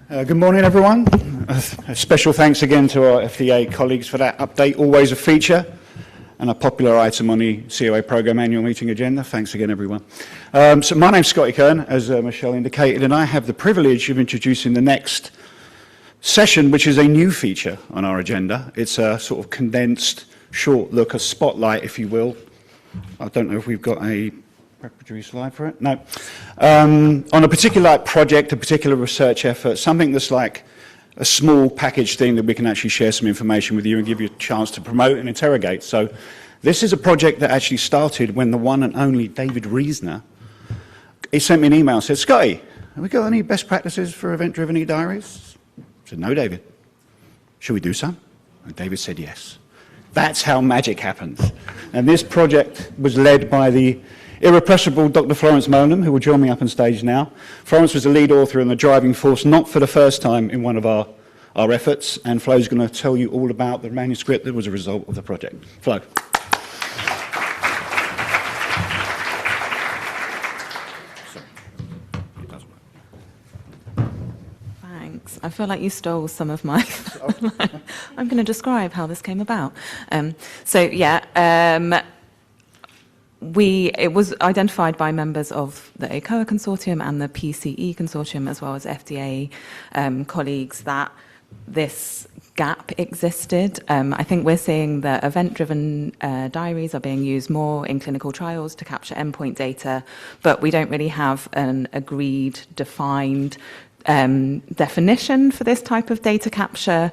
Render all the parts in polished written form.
Good morning, everyone. A special thanks again to our FDA colleagues for that update, always a feature and a popular item on the COA program annual meeting agenda. Thanks again, everyone. So my name's Scotty Kern, as Michelle indicated, and I have the privilege of introducing the next session, which is a new feature on our agenda. It's a sort of condensed, short look, a spotlight, if you will. I don't know if we've got a preparatory slide for it. No. On a particular project, a particular research effort, something that's like a small package thing that we can actually share some information with you and give you a chance to promote and interrogate. So this is a project that actually started when the one and only David Reesner, he sent me an email and said, Scotty, have we got any best practices for event-driven e-diaries? I said, no, David. Should we do some? And David said yes. That's how magic happens. And this project was led by the irrepressible Dr. Florence Mowlem, who will join me up on stage now. Florence was the lead author and the driving force, not for the first time in one of our efforts, and Flo's going to tell you all about the manuscript that was a result of the project. Flo. Thanks. I feel like you stole some of my... I'm going to describe how this came about. It was identified by members of the eCOA Consortium and the PCE Consortium, as well as FDA colleagues, that this gap existed. I think we're seeing that event-driven diaries are being used more in clinical trials to capture endpoint data, but we don't really have an agreed, defined definition for this type of data capture.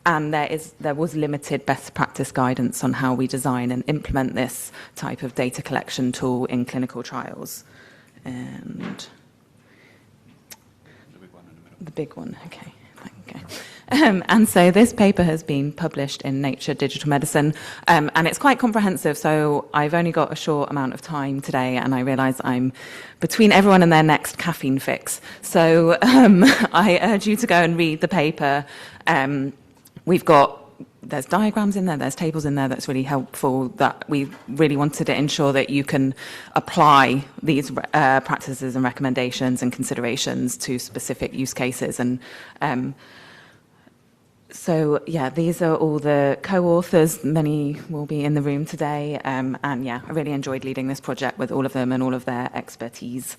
And there was limited best practice guidance on how we design and implement this type of data collection tool in clinical trials. And the big one, okay. And so this paper has been published in Nature Digital Medicine, and it's quite comprehensive, so I've only got a short amount of time today, and I realise I'm between everyone and their next caffeine fix. So I urge you to go and read the paper. There's diagrams in there, there's tables in there that's really helpful, that we really wanted to ensure that you can apply these practices and recommendations and considerations to specific use cases. And these are all the co-authors. Many will be in the room today. I really enjoyed leading this project with all of them and all of their expertise.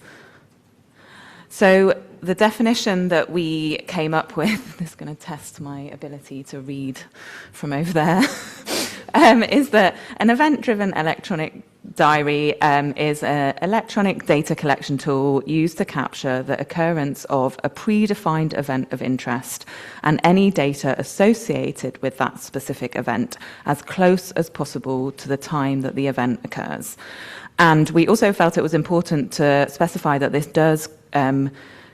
So the definition that we came up with, this is going to test my ability to read from over there, is that an event-driven electronic diary is an electronic data collection tool used to capture the occurrence of a predefined event of interest and any data associated with that specific event as close as possible to the time that the event occurs. And we also felt it was important to specify that this does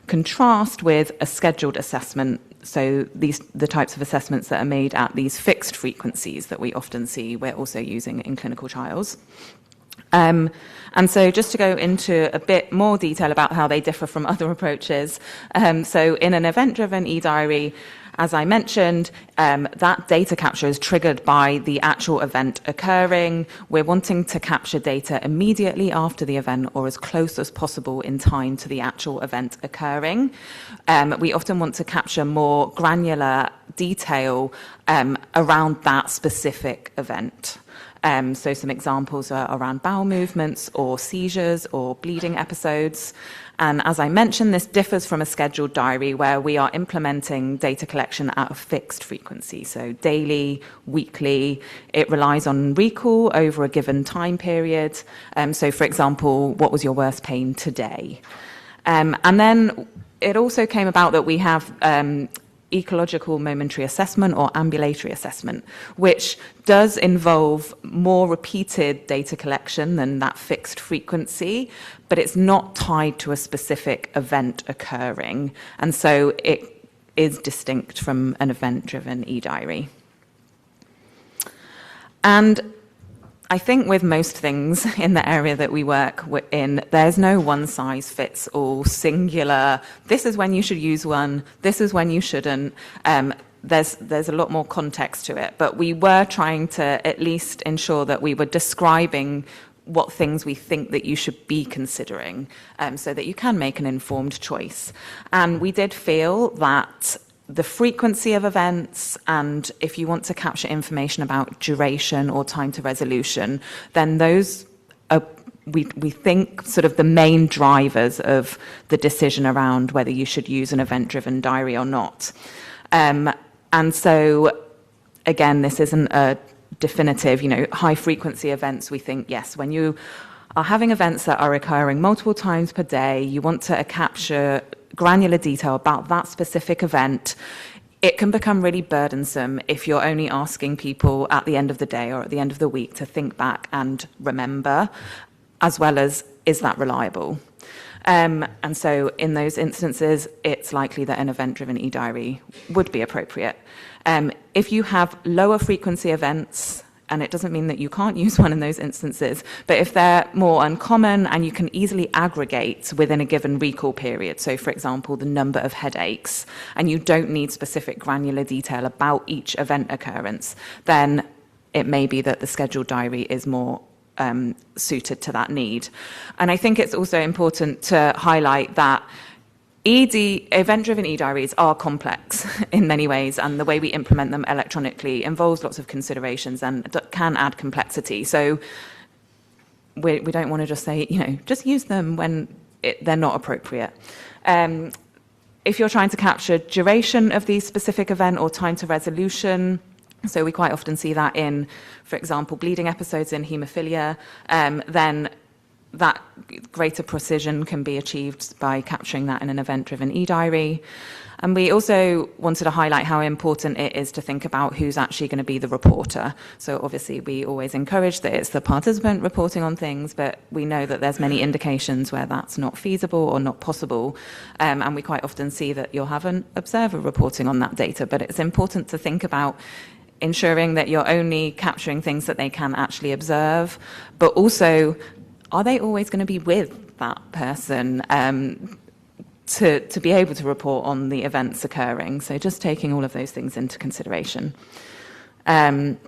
contrast with a scheduled assessment, so the types of assessments that are made at these fixed frequencies that we often see we're also using in clinical trials. And so just to go into a bit more detail about how they differ from other approaches, so in an event-driven e-diary, as I mentioned, that data capture is triggered by the actual event occurring. We're wanting to capture data immediately after the event or as close as possible in time to the actual event occurring. We often want to capture more granular detail around that specific event. So some examples are around bowel movements or seizures or bleeding episodes. And as I mentioned, this differs from a scheduled diary where we are implementing data collection at a fixed frequency, so daily, weekly. It relies on recall over a given time period. So for example, what was your worst pain today? And then it also came about that we have ecological momentary assessment or ambulatory assessment, which does involve more repeated data collection than that fixed frequency, but it's not tied to a specific event occurring. And so it is distinct from an event-driven e-diary. And I think with most things in the area that we work in, there's no one-size-fits-all singular, this is when you should use one, this is when you shouldn't. There's a lot more context to it, but we were trying to at least ensure that we were describing what things we think that you should be considering, so that you can make an informed choice. And we did feel that the frequency of events, and if you want to capture information about duration or time to resolution, then those are, we think, sort of the main drivers of the decision around whether you should use an event-driven diary or not. And so, again, this isn't a definitive, high-frequency events. We think, yes, when you are having events that are occurring multiple times per day, you want to capture granular detail about that specific event. It can become really burdensome if you're only asking people at the end of the day or at the end of the week to think back and remember, as well as, is that reliable? And so in those instances, it's likely that an event-driven e-diary would be appropriate. If you have lower frequency events, and it doesn't mean that you can't use one in those instances, but if they're more uncommon and you can easily aggregate within a given recall period, so for example, the number of headaches, and you don't need specific granular detail about each event occurrence, then it may be that the scheduled diary is more suited to that need. And I think it's also important to highlight that event-driven e-diaries are complex in many ways, and the way we implement them electronically involves lots of considerations and can add complexity. So we don't want to just say, just use them when they're not appropriate. If you're trying to capture duration of the specific event or time to resolution, so we quite often see that in, for example, bleeding episodes in haemophilia, then that greater precision can be achieved by capturing that in an event-driven e-diary. And we also wanted to highlight how important it is to think about who's actually going to be the reporter. So obviously we always encourage that it's the participant reporting on things, but we know that there's many indications where that's not feasible or not possible. And we quite often see that you'll have an observer reporting on that data, but it's important to think about ensuring that you're only capturing things that they can actually observe, but also, are they always going to be with that person to be able to report on the events occurring? So just taking all of those things into consideration. And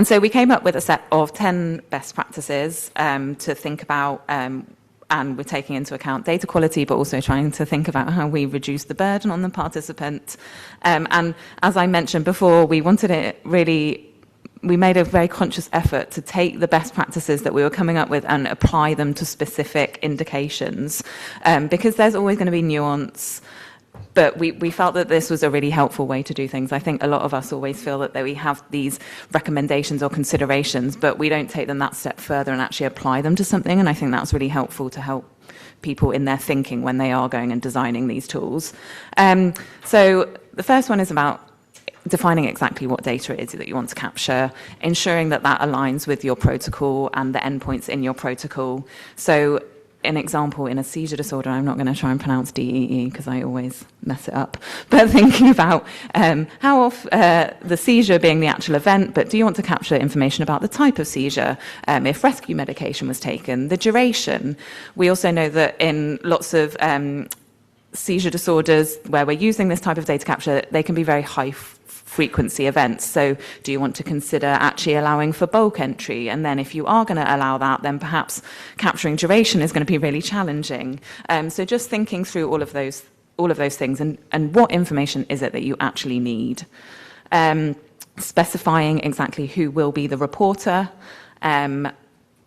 so we came up with a set of 10 best practices to think about, and we're taking into account data quality, but also trying to think about how we reduce the burden on the participant. And as I mentioned before, we made a very conscious effort to take the best practices that we were coming up with and apply them to specific indications, because there's always going to be nuance. But we felt that this was a really helpful way to do things. I think a lot of us always feel that we have these recommendations or considerations, but we don't take them that step further and actually apply them to something. And I think that's really helpful to help people in their thinking when they are going and designing these tools. So the first one is about defining exactly what data it is that you want to capture, ensuring that that aligns with your protocol and the endpoints in your protocol. So an example in a seizure disorder, I'm not going to try and pronounce DEE because I always mess it up, but thinking about how often the seizure being the actual event, but do you want to capture information about the type of seizure, if rescue medication was taken, the duration. We also know that in lots of seizure disorders where we're using this type of data capture, they can be very high frequency events. So do you want to consider actually allowing for bulk entry? And then if you are going to allow that, then perhaps capturing duration is going to be really challenging. So just thinking through all of those things and what information is it that you actually need. Specifying exactly who will be the reporter.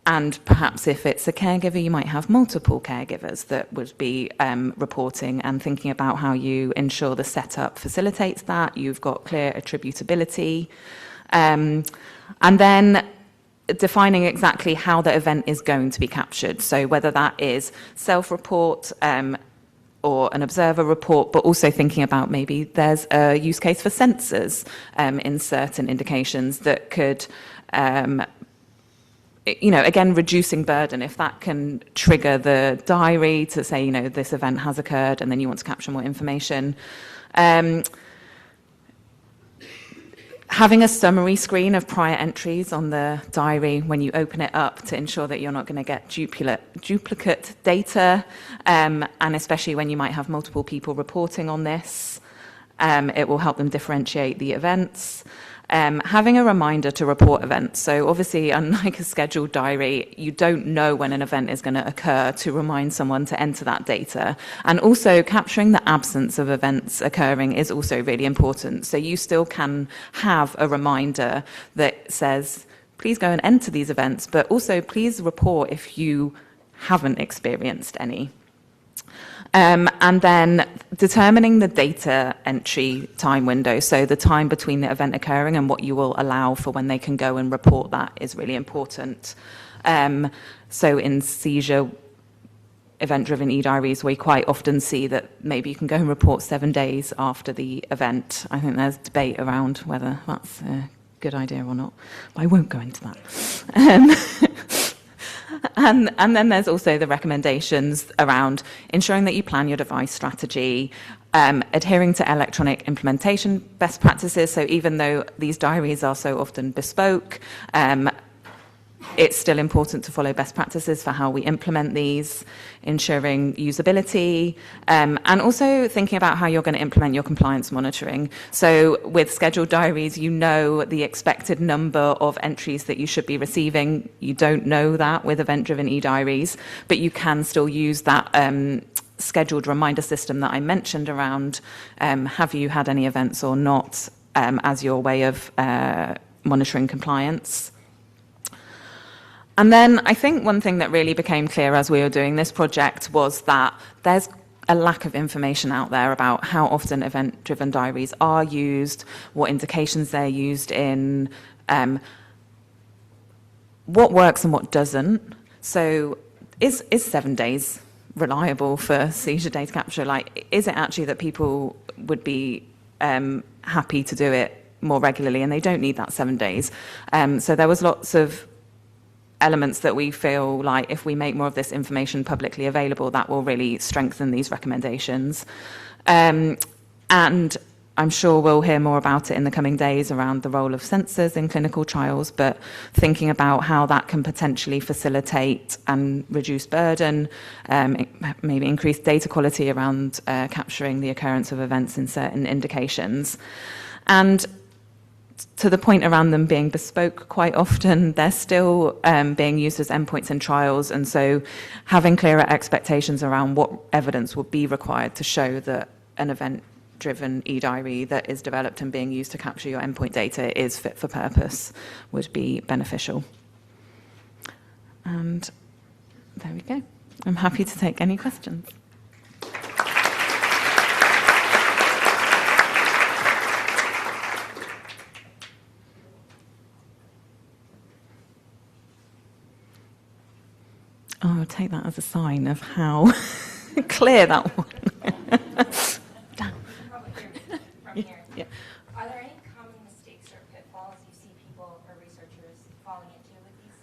And perhaps if it's a caregiver, you might have multiple caregivers that would be reporting, and thinking about how you ensure the setup facilitates that. You've got clear attributability. And then defining exactly how the event is going to be captured. So whether that is self-report or an observer report, but also thinking about maybe there's a use case for sensors in certain indications that could again, reducing burden, if that can trigger the diary to say, this event has occurred, and then you want to capture more information. Having a summary screen of prior entries on the diary when you open it up to ensure that you're not going to get duplicate data, and especially when you might have multiple people reporting on this. It will help them differentiate the events. having a reminder to report events. So obviously, unlike a scheduled diary, you don't know when an event is going to occur to remind someone to enter that data. And also capturing the absence of events occurring is also really important. So you still can have a reminder that says, please go and enter these events, but also please report if you haven't experienced any. And then determining the data entry time window, so the time between the event occurring and what you will allow for when they can go and report that is really important. So in seizure event-driven e-diaries, we quite often see that maybe you can go and report 7 days after the event. I think there's debate around whether that's a good idea or not, but I won't go into that. And then there's also the recommendations around ensuring that you plan your device strategy, adhering to electronic implementation best practices. So even though these diaries are so often bespoke, it's still important to follow best practices for how we implement these, ensuring usability, and also thinking about how you're going to implement your compliance monitoring. So with scheduled diaries, you know the expected number of entries that you should be receiving. You don't know that with event-driven e-diaries, but you can still use that scheduled reminder system that I mentioned around have you had any events or not as your way of monitoring compliance. And then I think one thing that really became clear as we were doing this project was that there's a lack of information out there about how often event-driven diaries are used, what indications they're used in, what works and what doesn't. So is 7 days reliable for seizure data capture? Like, is it actually that people would be happy to do it more regularly and they don't need that 7 days? So there was lots of elements that we feel like if we make more of this information publicly available, that will really strengthen these recommendations. And I'm sure we'll hear more about it in the coming days around the role of sensors in clinical trials, but thinking about how that can potentially facilitate and reduce burden, maybe increase data quality around capturing the occurrence of events in certain indications. And to the point around them being bespoke, quite often they're still being used as endpoints in trials, and so having clearer expectations around what evidence will be required to show that an event-driven e-diary that is developed and being used to capture your endpoint data is fit for purpose would be beneficial. And there we go. I'm happy to take any questions. Oh, I'll take that as a sign of how clear that one. Yeah. Are there any common mistakes or pitfalls you see people or researchers falling into with these?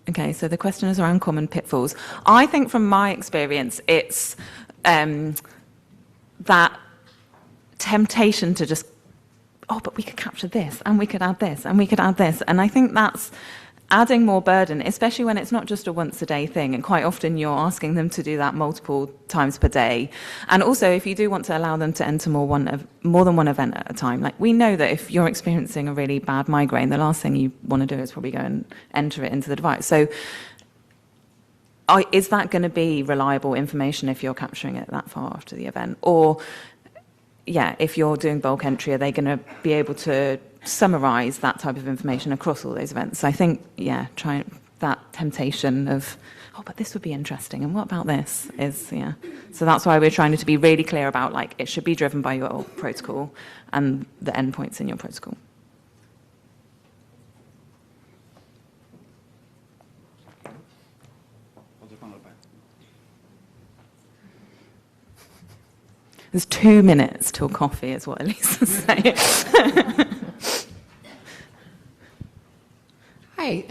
Okay, so the question is around common pitfalls. I think from my experience, it's that temptation to just, oh, but we could capture this, and we could add this, and we could add this. And I think that's adding more burden, especially when it's not just a once-a-day thing, and quite often you're asking them to do that multiple times per day. And also, if you do want to allow them to enter more than one event at a time, like we know that if you're experiencing a really bad migraine, the last thing you want to do is probably go and enter it into the device. So is that going to be reliable information if you're capturing it that far after the event? Or, yeah, if you're doing bulk entry, are they going to be able to summarize that type of information across all those events? So I think, yeah, try that temptation of, oh, but this would be interesting, and what about this is, yeah. So that's why we're trying to be really clear about, like, it should be driven by your protocol and the endpoints in your protocol. There's 2 minutes till coffee, is what Elisa's saying. Hi,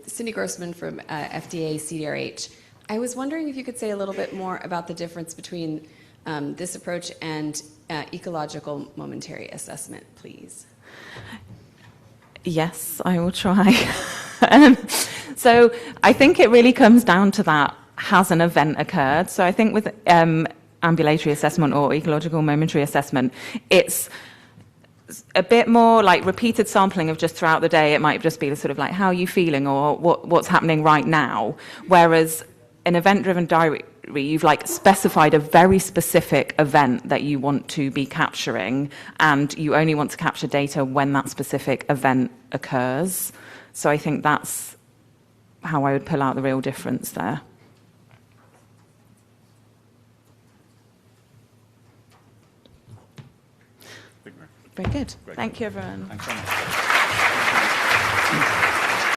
Cindy Grossman from FDA CDRH. I was wondering if you could say a little bit more about the difference between this approach and ecological momentary assessment, please. Yes, I will try. So I think it really comes down to that, has an event occurred? So I think with ambulatory assessment or ecological momentary assessment, it's a bit more like repeated sampling of just throughout the day. It might just be sort of like, how are you feeling, or what's happening right now? Whereas an event-driven diary, you've like specified a very specific event that you want to be capturing, and you only want to capture data when that specific event occurs. So I think that's how I would pull out the real difference there. Very good. Thank you, everyone. Thanks so much.